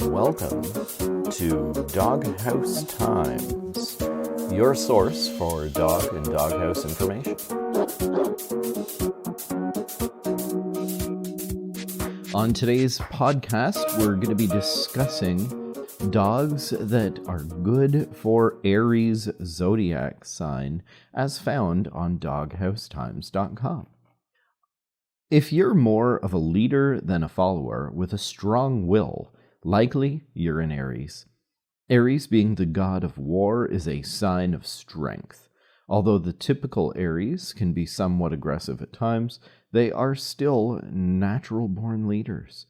Welcome to Doghouse Times, your source for dog and doghouse information. On today's podcast, we're going to be discussing dogs that are good for Aries zodiac sign, as found on doghousetimes.com. If you're more of a leader than a follower with a strong will, likely you're an Aries. Aries, being the god of war, is a sign of strength. Although the typical Aries can be somewhat aggressive at times, they are still natural-born leaders.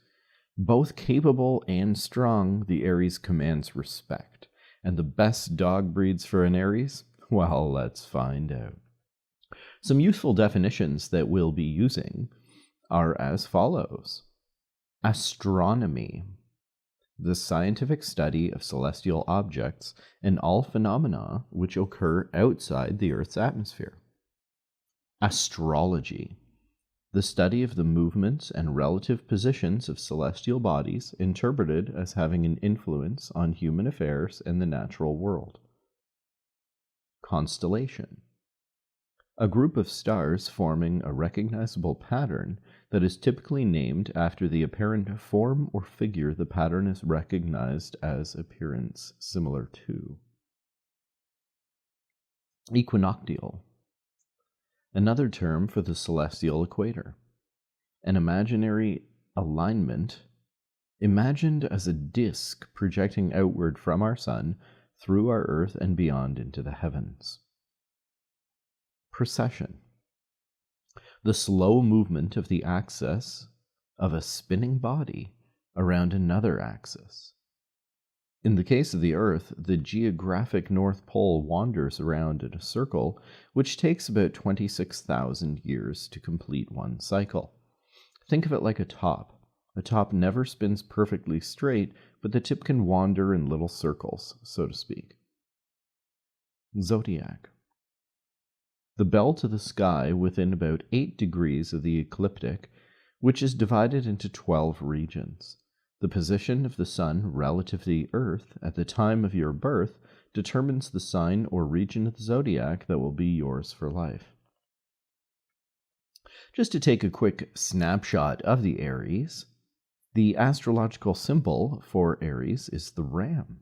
Both capable and strong, the Aries commands respect. And the best dog breeds for an Aries? Well, let's find out. Some useful definitions that we'll be using are as follows. Astronomy, the scientific study of celestial objects and all phenomena which occur outside the Earth's atmosphere. Astrology, the study of the movements and relative positions of celestial bodies interpreted as having an influence on human affairs and the natural world. Constellation, a group of stars forming a recognizable pattern that is typically named after the apparent form or figure the pattern is recognized as appearance similar to. Equinoctial, another term for the celestial equator, an imaginary alignment imagined as a disk projecting outward from our sun through our earth and beyond into the heavens. Precession, the slow movement of the axis of a spinning body around another axis. In the case of the Earth, the geographic North Pole wanders around in a circle, which takes about 26,000 years to complete one cycle. Think of it like a top. A top never spins perfectly straight, but the tip can wander in little circles, so to speak. Zodiac, the belt of the sky within about 8 degrees of the ecliptic, which is divided into 12 regions. The position of the sun relative to the Earth at the time of your birth determines the sign or region of the zodiac that will be yours for life. Just to take a quick snapshot of the Aries, the astrological symbol for Aries is the ram.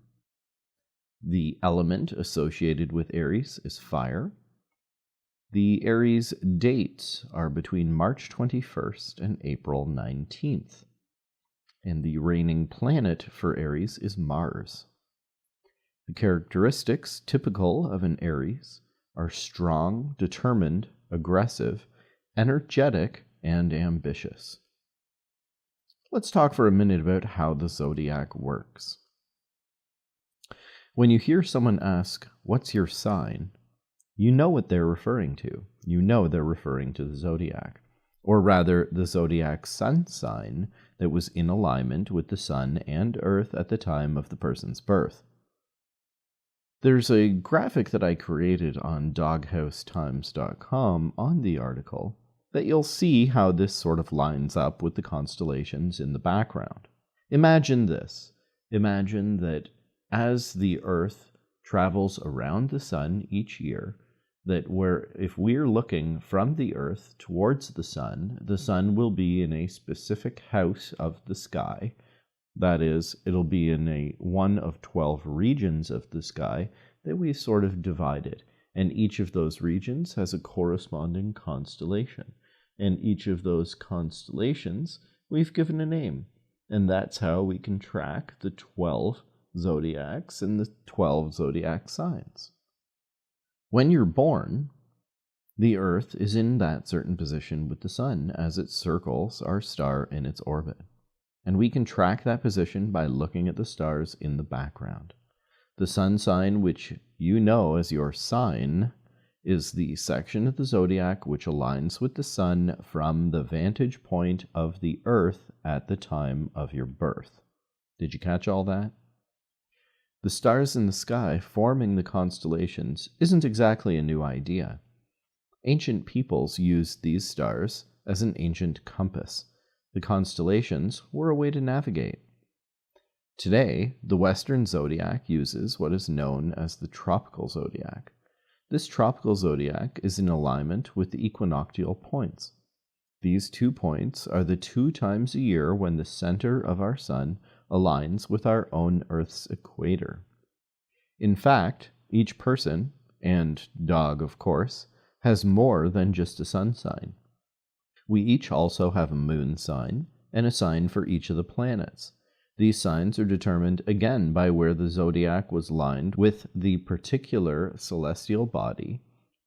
The element associated with Aries is fire. The Aries dates are between March 21st and April 19th. And the reigning planet for Aries is Mars. The characteristics typical of an Aries are strong, determined, aggressive, energetic, and ambitious. Let's talk for a minute about how the zodiac works. When you hear someone ask, "What's your sign?" you know what they're referring to. You know they're referring to the zodiac. Or rather, the zodiac sun sign that was in alignment with the sun and earth at the time of the person's birth. There's a graphic that I created on doghousetimes.com on the article that you'll see how this sort of lines up with the constellations in the background. Imagine this. Imagine that as the earth travels around the sun each year, that if we're looking from the earth towards the sun will be in a specific house of the sky. That is, it'll be in one of 12 regions of the sky that we sort of divided. And each of those regions has a corresponding constellation. And each of those constellations we've given a name. And that's how we can track the 12 zodiacs and the 12 zodiac signs. When you're born, the Earth is in that certain position with the sun as it circles our star in its orbit. And we can track that position by looking at the stars in the background. The sun sign, which you know as your sign, is the section of the zodiac which aligns with the sun from the vantage point of the Earth at the time of your birth. Did you catch all that? The stars in the sky forming the constellations isn't exactly a new idea. Ancient peoples used these stars as an ancient compass. The constellations were a way to navigate. Today, the Western zodiac uses what is known as the tropical zodiac. This tropical zodiac is in alignment with the equinoctial points. These 2 points are the 2 times a year when the center of our sun aligns with our own Earth's equator. In fact, each person, and dog of course, has more than just a sun sign. We each also have a moon sign, and a sign for each of the planets. These signs are determined again by where the zodiac was lined with the particular celestial body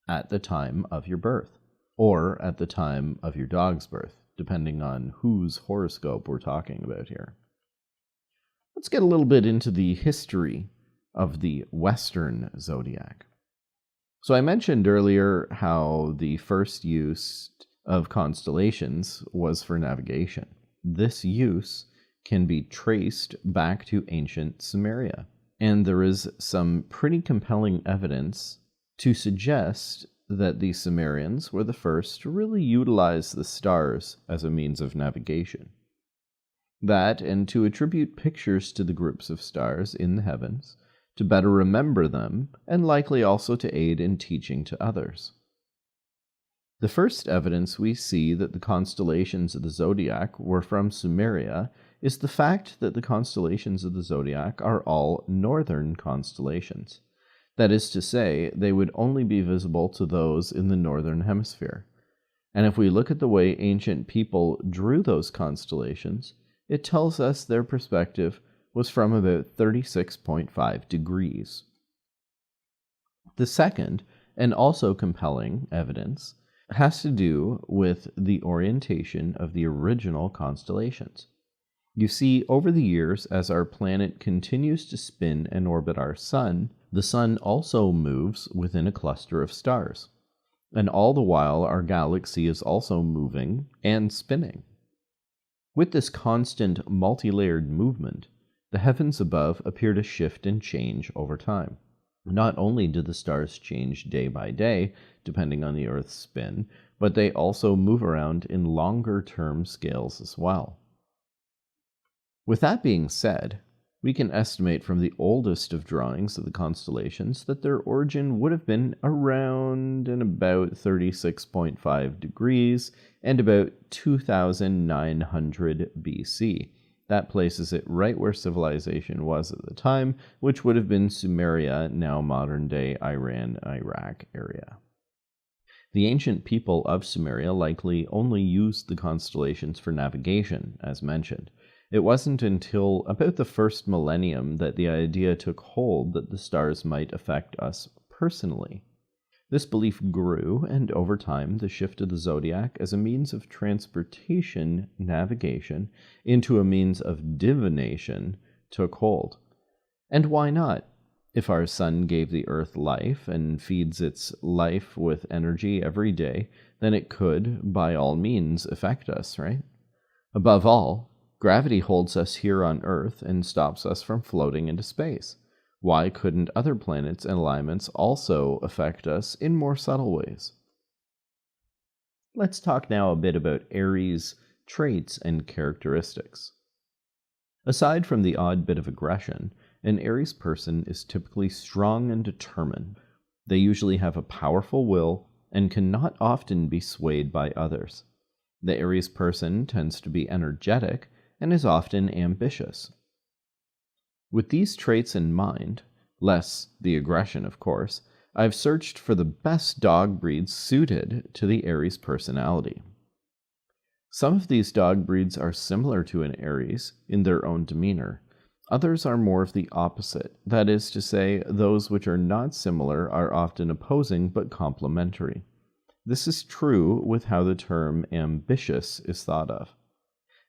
at the time of your birth, or at the time of your dog's birth, depending on whose horoscope we're talking about here. Let's get a little bit into the history of the Western zodiac. So I mentioned earlier how the first use of constellations was for navigation. This use can be traced back to ancient Sumeria, and there is some pretty compelling evidence to suggest that the Sumerians were the first to really utilize the stars as a means of navigation. That, and to attribute pictures to the groups of stars in the heavens, to better remember them, and likely also to aid in teaching to others. The first evidence we see that the constellations of the zodiac were from Sumeria is the fact that the constellations of the zodiac are all northern constellations. That is to say, they would only be visible to those in the northern hemisphere. And if we look at the way ancient people drew those constellations, it tells us their perspective was from about 36.5 degrees. The second, and also compelling evidence, has to do with the orientation of the original constellations. You see, over the years, as our planet continues to spin and orbit our sun, the sun also moves within a cluster of stars. And all the while, our galaxy is also moving and spinning. With this constant multi-layered movement, the heavens above appear to shift and change over time. Not only do the stars change day by day, depending on the Earth's spin, but they also move around in longer-term scales as well. With that being said, we can estimate from the oldest of drawings of the constellations that their origin would have been around and about 36.5 degrees and about 2900 BC. That places it right where civilization was at the time, which would have been Sumeria, now modern-day Iran, Iraq area. The ancient people of Sumeria likely only used the constellations for navigation, as mentioned. It wasn't until about the first millennium that the idea took hold that the stars might affect us personally. This belief grew, and over time, the shift of the zodiac as a means of transportation, navigation, into a means of divination took hold. And why not? If our sun gave the earth life and feeds its life with energy every day, then it could, by all means, affect us, right? Above all, gravity holds us here on Earth and stops us from floating into space. Why couldn't other planets and alignments also affect us in more subtle ways? Let's talk now a bit about Aries' traits and characteristics. Aside from the odd bit of aggression, an Aries person is typically strong and determined. They usually have a powerful will and can not often be swayed by others. The Aries person tends to be energetic and is often ambitious. With these traits in mind, less the aggression of course, I've searched for the best dog breeds suited to the Aries personality. Some of these dog breeds are similar to an Aries in their own demeanor. Others are more of the opposite. That is to say, those which are not similar are often opposing but complementary. This is true with how the term ambitious is thought of.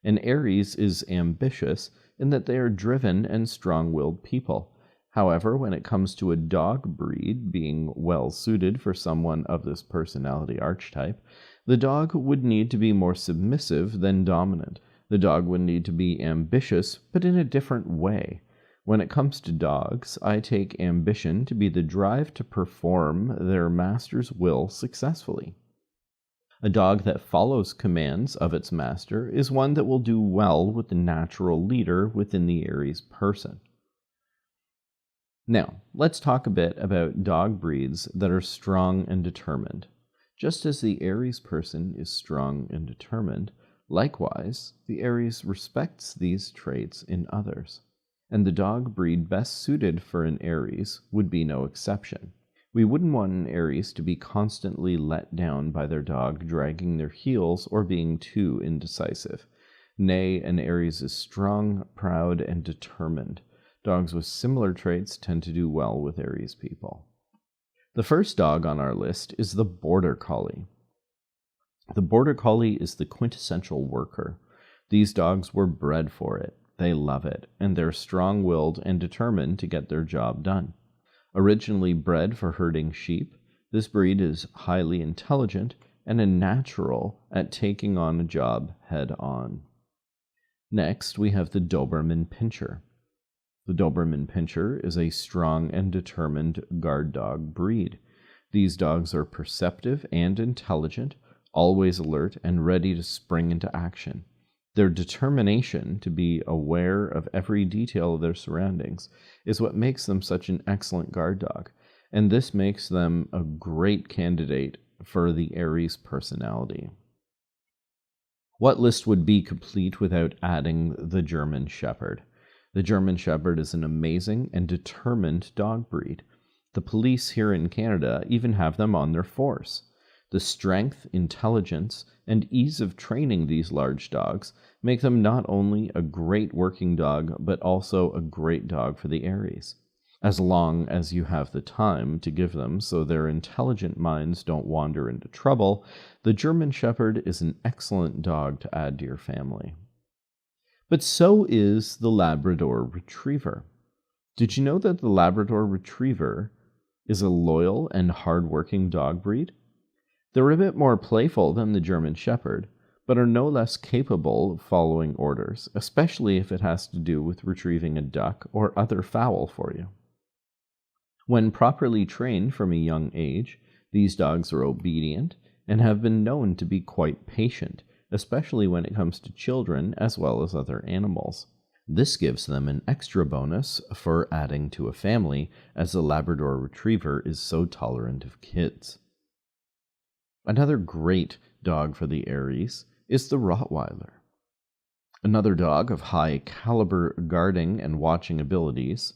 An Aries is ambitious in that they are driven and strong-willed people. However, when it comes to a dog breed being well suited for someone of this personality archetype, the dog would need to be more submissive than dominant. The dog would need to be ambitious, but in a different way. When it comes to dogs, I take ambition to be the drive to perform their master's will successfully. A dog that follows commands of its master is one that will do well with the natural leader within the Aries person. Now, let's talk a bit about dog breeds that are strong and determined. Just as the Aries person is strong and determined, likewise, the Aries respects these traits in others. And the dog breed best suited for an Aries would be no exception. We wouldn't want an Aries to be constantly let down by their dog dragging their heels or being too indecisive. Nay, an Aries is strong, proud, and determined. Dogs with similar traits tend to do well with Aries people. The first dog on our list is the Border Collie. The Border Collie is the quintessential worker. These dogs were bred for it. They love it, and they're strong-willed and determined to get their job done. Originally bred for herding sheep, this breed is highly intelligent and a natural at taking on a job head-on. Next, we have the Doberman Pinscher. The Doberman Pinscher is a strong and determined guard dog breed. These dogs are perceptive and intelligent, always alert and ready to spring into action. Their determination to be aware of every detail of their surroundings is what makes them such an excellent guard dog, and this makes them a great candidate for the Aries personality. What list would be complete without adding the German Shepherd? The German Shepherd is an amazing and determined dog breed. The police here in Canada even have them on their force. The strength, intelligence, and ease of training these large dogs make them not only a great working dog, but also a great dog for the Aries. As long as you have the time to give them so their intelligent minds don't wander into trouble, the German Shepherd is an excellent dog to add to your family. But so is the Labrador Retriever. Did you know that the Labrador Retriever is a loyal and hard-working dog breed? They're a bit more playful than the German Shepherd, but are no less capable of following orders, especially if it has to do with retrieving a duck or other fowl for you. When properly trained from a young age, these dogs are obedient and have been known to be quite patient, especially when it comes to children as well as other animals. This gives them an extra bonus for adding to a family, as the Labrador Retriever is so tolerant of kids. Another great dog for the Aries is the Rottweiler. Another dog of high caliber guarding and watching abilities.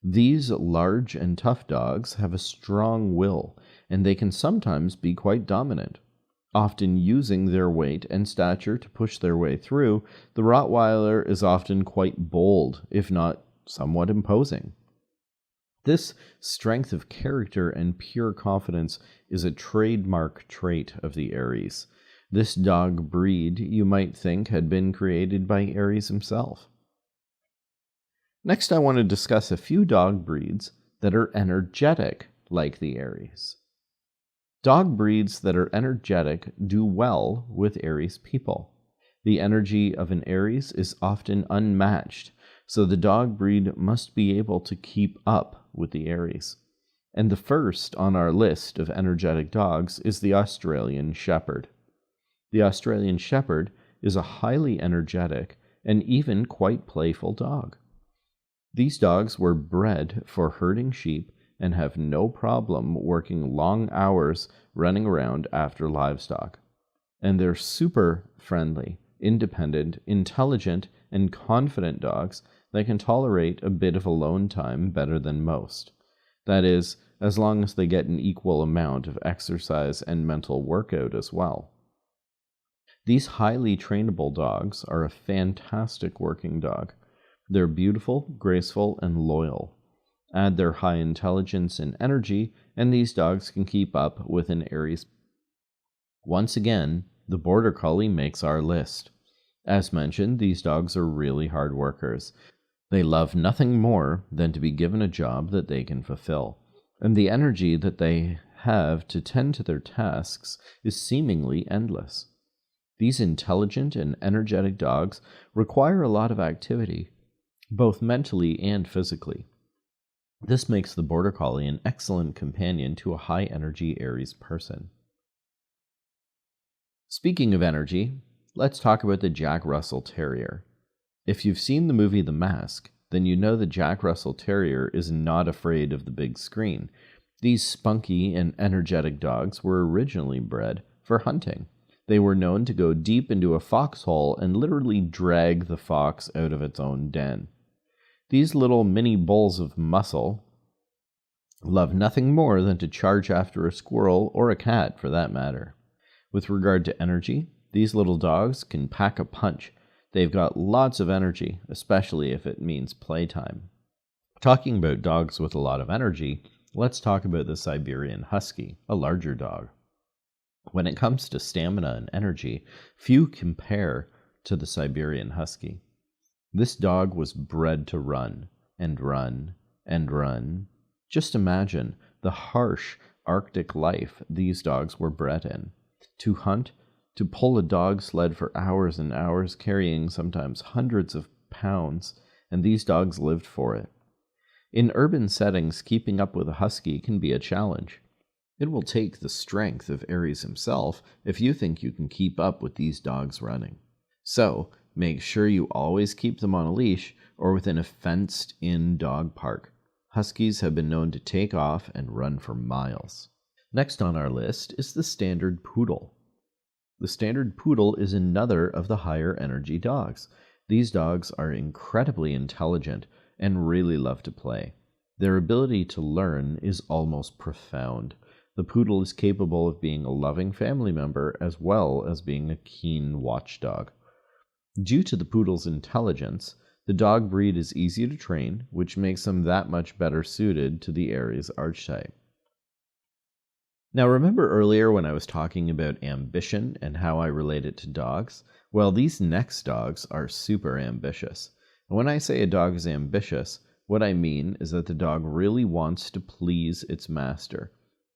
These large and tough dogs have a strong will, and they can sometimes be quite dominant. Often using their weight and stature to push their way through, the Rottweiler is often quite bold, if not somewhat imposing. This strength of character and pure confidence is a trademark trait of the Aries. This dog breed, you might think, had been created by Aries himself. Next, I want to discuss a few dog breeds that are energetic like the Aries. Dog breeds that are energetic do well with Aries people. The energy of an Aries is often unmatched, so the dog breed must be able to keep up with the Aries. And the first on our list of energetic dogs is the Australian Shepherd. The Australian Shepherd is a highly energetic and even quite playful dog. These dogs were bred for herding sheep and have no problem working long hours running around after livestock. And they're super friendly, independent, intelligent, and confident dogs that can tolerate a bit of alone time better than most. That is, as long as they get an equal amount of exercise and mental workout as well. These highly trainable dogs are a fantastic working dog. They're beautiful, graceful, and loyal. Add their high intelligence and energy, and these dogs can keep up with an Aries. Once again, the Border Collie makes our list. As mentioned, these dogs are really hard workers. They love nothing more than to be given a job that they can fulfill, and the energy that they have to tend to their tasks is seemingly endless. These intelligent and energetic dogs require a lot of activity, both mentally and physically. This makes the Border Collie an excellent companion to a high-energy Aries person. Speaking of energy, let's talk about the Jack Russell Terrier. If you've seen the movie The Mask, then you know the Jack Russell Terrier is not afraid of the big screen. These spunky and energetic dogs were originally bred for hunting. They were known to go deep into a foxhole and literally drag the fox out of its own den. These little mini bowls of muscle love nothing more than to charge after a squirrel or a cat for that matter. With regard to energy, these little dogs can pack a punch. They've got lots of energy, especially if it means playtime. Talking about dogs with a lot of energy, let's talk about the Siberian Husky, a larger dog. When it comes to stamina and energy, few compare to the Siberian Husky. This dog was bred to run, and run, and run. Just imagine the harsh Arctic life these dogs were bred in. To hunt, to pull a dog sled for hours and hours, carrying sometimes hundreds of pounds, and these dogs lived for it. In urban settings, keeping up with a husky can be a challenge. It will take the strength of Aries himself if you think you can keep up with these dogs running. So, make sure you always keep them on a leash or within a fenced-in dog park. Huskies have been known to take off and run for miles. Next on our list is the Standard Poodle. The Standard Poodle is another of the higher energy dogs. These dogs are incredibly intelligent and really love to play. Their ability to learn is almost profound. The poodle is capable of being a loving family member as well as being a keen watchdog. Due to the poodle's intelligence, the dog breed is easy to train, which makes them that much better suited to the Aries archetype. Now, remember earlier when I was talking about ambition and how I relate it to dogs? Well, these next dogs are super ambitious. And when I say a dog is ambitious, what I mean is that the dog really wants to please its master.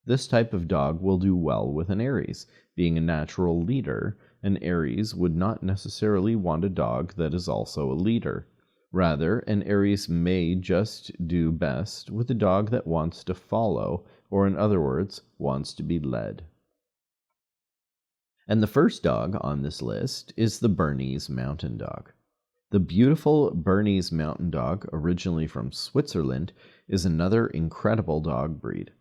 This type of dog will do well with an Aries. Being a natural leader, an Aries would not necessarily want a dog that is also a leader. Rather, an Aries may just do best with a dog that wants to follow, or in other words, wants to be led. And the first dog on this list is the Bernese Mountain Dog. The beautiful Bernese Mountain Dog, originally from Switzerland, is another incredible dog breed.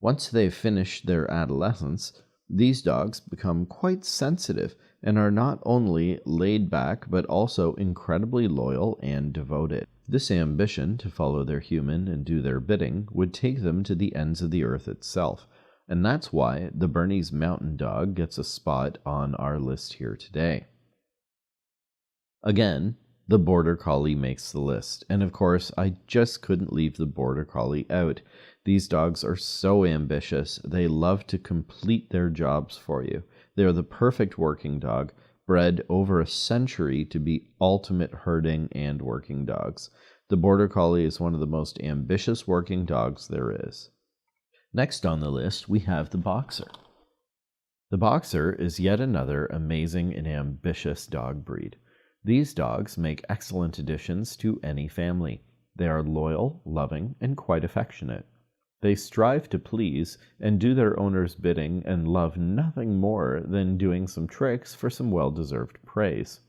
Once they've finished their adolescence, these dogs become quite sensitive and are not only laid back but also incredibly loyal and devoted. This ambition to follow their human and do their bidding would take them to the ends of the earth itself, and that's why the Bernese Mountain Dog gets a spot on our list here today. Again, the Border Collie makes the list, and of course, I just couldn't leave the Border Collie out. These dogs are so ambitious, they love to complete their jobs for you. They are the perfect working dog, bred over a century to be ultimate herding and working dogs. The Border Collie is one of the most ambitious working dogs there is. Next on the list, we have the Boxer. The Boxer is yet another amazing and ambitious dog breed. These dogs make excellent additions to any family. They are loyal, loving, and quite affectionate. They strive to please and do their owner's bidding and love nothing more than doing some tricks for some well-deserved praise.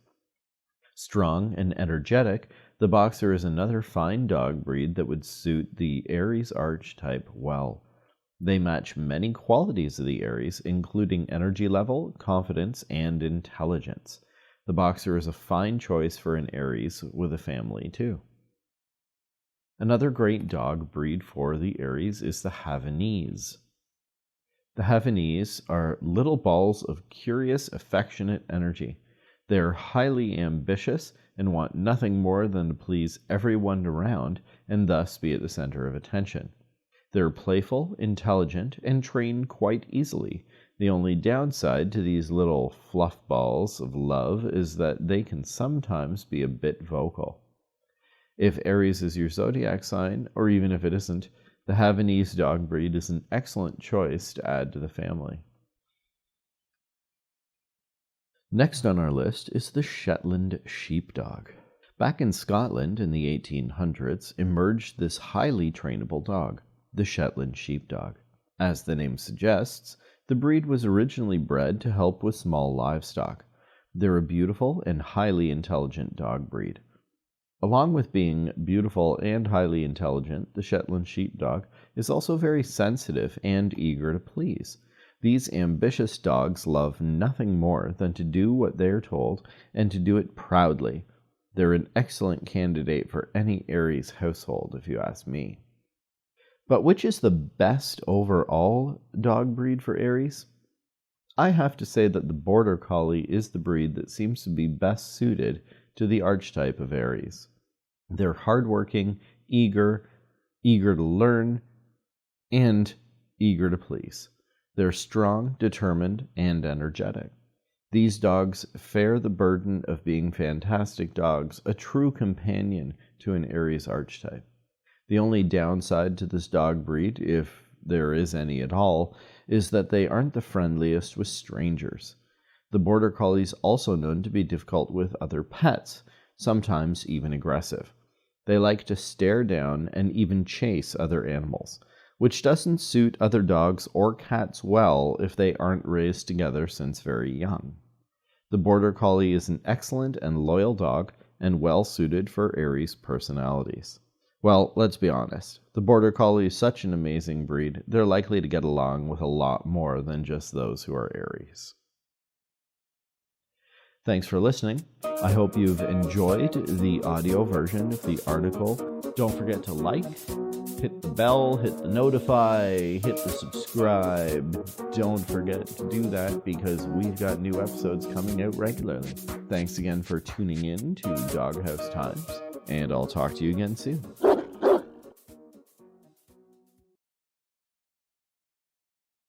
Strong and energetic, the Boxer is another fine dog breed that would suit the Aries archetype well. They match many qualities of the Aries, including energy level, confidence, and intelligence. The Boxer is a fine choice for an Aries with a family, too. Another great dog breed for the Aries is the Havanese. The Havanese are little balls of curious, affectionate energy. They are highly ambitious and want nothing more than to please everyone around and thus be at the center of attention. They're playful, intelligent, and train quite easily. The only downside to these little fluff balls of love is that they can sometimes be a bit vocal. If Aries is your zodiac sign, or even if it isn't, the Havanese dog breed is an excellent choice to add to the family. Next on our list is the Shetland Sheepdog. Back in Scotland in the 1800s emerged this highly trainable dog, the Shetland Sheepdog. As the name suggests, The breed was originally bred to help with small livestock. They're a beautiful and highly intelligent dog breed. Along with being beautiful and highly intelligent, the Shetland Sheepdog is also very sensitive and eager to please. These ambitious dogs love nothing more than to do what they are told and to do it proudly. They're an excellent candidate for any Aries household, if you ask me. But which is the best overall dog breed for Aries? I have to say that the Border Collie is the breed that seems to be best suited to the archetype of Aries. They're hardworking, eager to learn, and eager to please. They're strong, determined, and energetic. These dogs bear the burden of being fantastic dogs, a true companion to an Aries archetype. The only downside to this dog breed, if there is any at all, is that they aren't the friendliest with strangers. The Border Collie is also known to be difficult with other pets, sometimes even aggressive. They like to stare down and even chase other animals, which doesn't suit other dogs or cats well if they aren't raised together since very young. The Border Collie is an excellent and loyal dog and well suited for Aries personalities. Well, let's be honest. The Border Collie is such an amazing breed, they're likely to get along with a lot more than just those who are Aries. Thanks for listening. I hope you've enjoyed the audio version of the article. Don't forget to like, hit the bell, hit the notify, hit the subscribe. Don't forget to do that because we've got new episodes coming out regularly. Thanks again for tuning in to Doghouse Times, and I'll talk to you again soon.